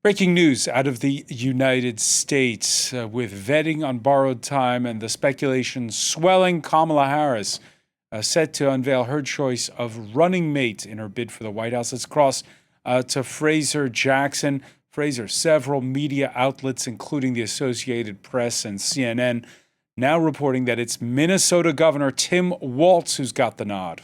Breaking news out of the United States with vetting on borrowed time and the speculation swelling. Kamala Harris set to unveil her choice of running mate in her bid for the White House. Let's cross to Fraser Jackson. Fraser, several media outlets, including the Associated Press and CNN, now reporting that it's Minnesota Governor Tim Walz who's got the nod.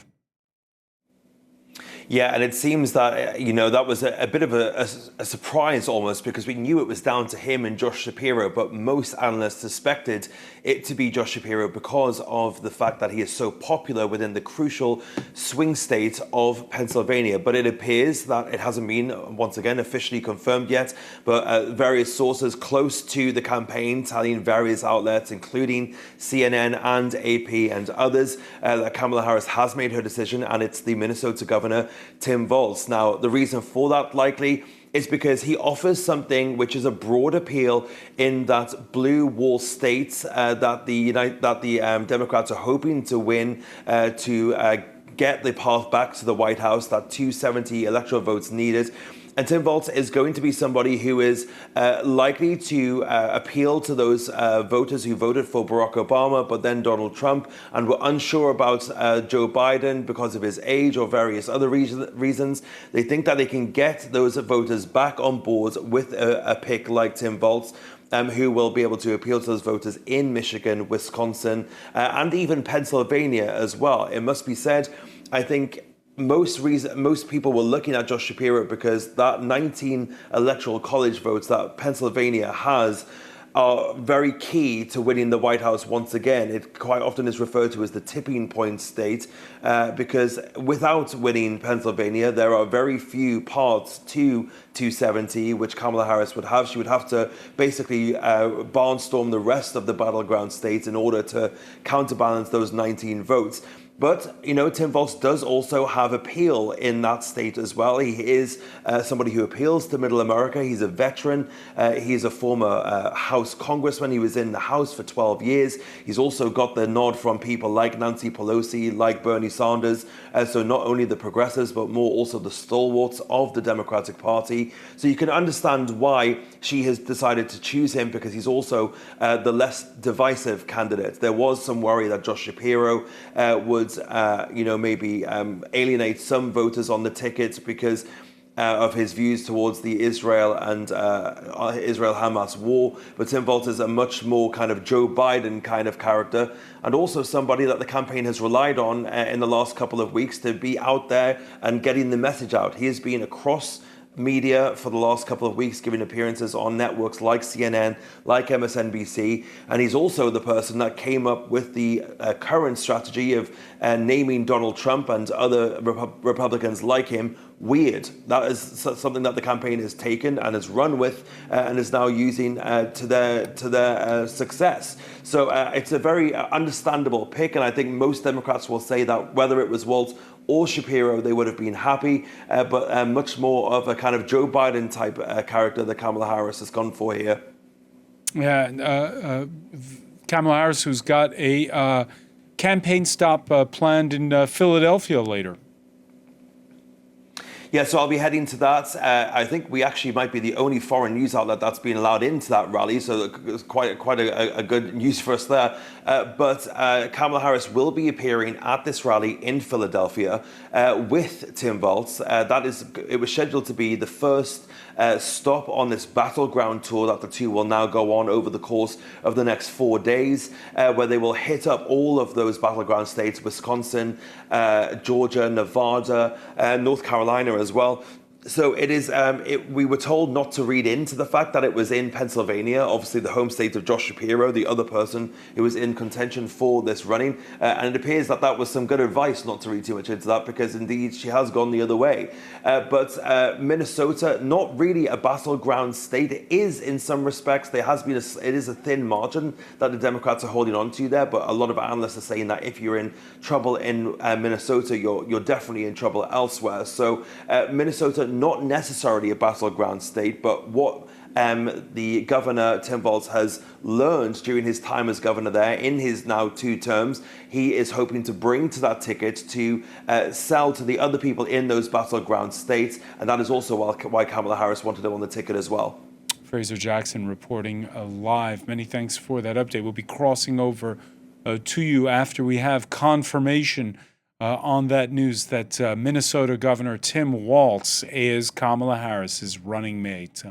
Yeah, and it seems that, that was a bit of a surprise almost, because we knew it was down to him and Josh Shapiro, but most analysts suspected it to be Josh Shapiro because of the fact that he is so popular within the crucial swing state of Pennsylvania. But it appears that it hasn't been, once again, officially confirmed yet, but various sources close to the campaign telling various outlets, including CNN and AP and others, that Kamala Harris has made her decision, and it's the Minnesota governor, Tim Walz. Now, the reason for that likely is because he offers something which is a broad appeal in that blue wall state that the Democrats are hoping to win to get the path back to the White House, that 270 electoral votes needed. And Tim Walz is going to be somebody who is likely to appeal to those voters who voted for Barack Obama, but then Donald Trump, and were unsure about Joe Biden because of his age or various other reasons. They think that they can get those voters back on board with a pick like Tim Walz, who will be able to appeal to those voters in Michigan, Wisconsin, and even Pennsylvania as well. It must be said, I think, most people were looking at Josh Shapiro because that 19 electoral college votes that Pennsylvania has are very key to winning the White House once again. It quite often is referred to as the tipping point state because without winning Pennsylvania, there are very few parts to 270, which Kamala Harris would have. She would have to basically barnstorm the rest of the battleground states in order to counterbalance those 19 votes. But, Tim Walz does also have appeal in that state as well. He is somebody who appeals to middle America. He's a veteran. He is a former House congressman. He was in the House for 12 years. He's also got the nod from people like Nancy Pelosi, like Bernie Sanders. So not only the progressives, but more also the stalwarts of the Democratic Party. So you can understand why she has decided to choose him, because he's also the less divisive candidate. There was some worry that Josh Shapiro would maybe alienate some voters on the tickets because of his views towards the Israel and Israel-Hamas war. But Tim Walz is a much more kind of Joe Biden kind of character, and also somebody that the campaign has relied on in the last couple of weeks to be out there and getting the message out. He has been across media for the last couple of weeks, giving appearances on networks like CNN, like MSNBC, and he's also the person that came up with the current strategy of naming Donald Trump and other Republicans like him weird. That is something that the campaign has taken and has run with and is now using to their success. So it's a very understandable pick, and I think most Democrats will say that whether it was Walz or Shapiro, they would have been happy, but much more of a kind of Joe Biden type character that Kamala Harris has gone for here. Yeah, Kamala Harris, who's got a campaign stop planned in Philadelphia later. Yeah, so I'll be heading to that. I think we actually might be the only foreign news outlet that's been allowed into that rally, so it's quite a good news for us there. But Kamala Harris will be appearing at this rally in Philadelphia with Tim Walz. It was scheduled to be the first stop on this battleground tour that the two will now go on over the course of the next 4 days, where they will hit up all of those battleground states: Wisconsin, Georgia, Nevada, North Carolina as well. So it is. We were told not to read into the fact that it was in Pennsylvania, obviously the home state of Josh Shapiro, the other person who was in contention for this running. And it appears that was some good advice not to read too much into that, because indeed she has gone the other way. But Minnesota, not really a battleground state. It is in some respects. It is a thin margin that the Democrats are holding on to there. But a lot of analysts are saying that if you're in trouble in Minnesota, you're definitely in trouble elsewhere. So Minnesota, not necessarily a battleground state, but what the governor, Tim Walz, has learned during his time as governor there in his now 2 terms, he is hoping to bring to that ticket to sell to the other people in those battleground states. And that is also why Kamala Harris wanted him on the ticket as well. Fraser Jackson reporting live. Many thanks for that update. We'll be crossing over to you after we have confirmation on that news that Minnesota Governor Tim Walz is Kamala Harris's running mate.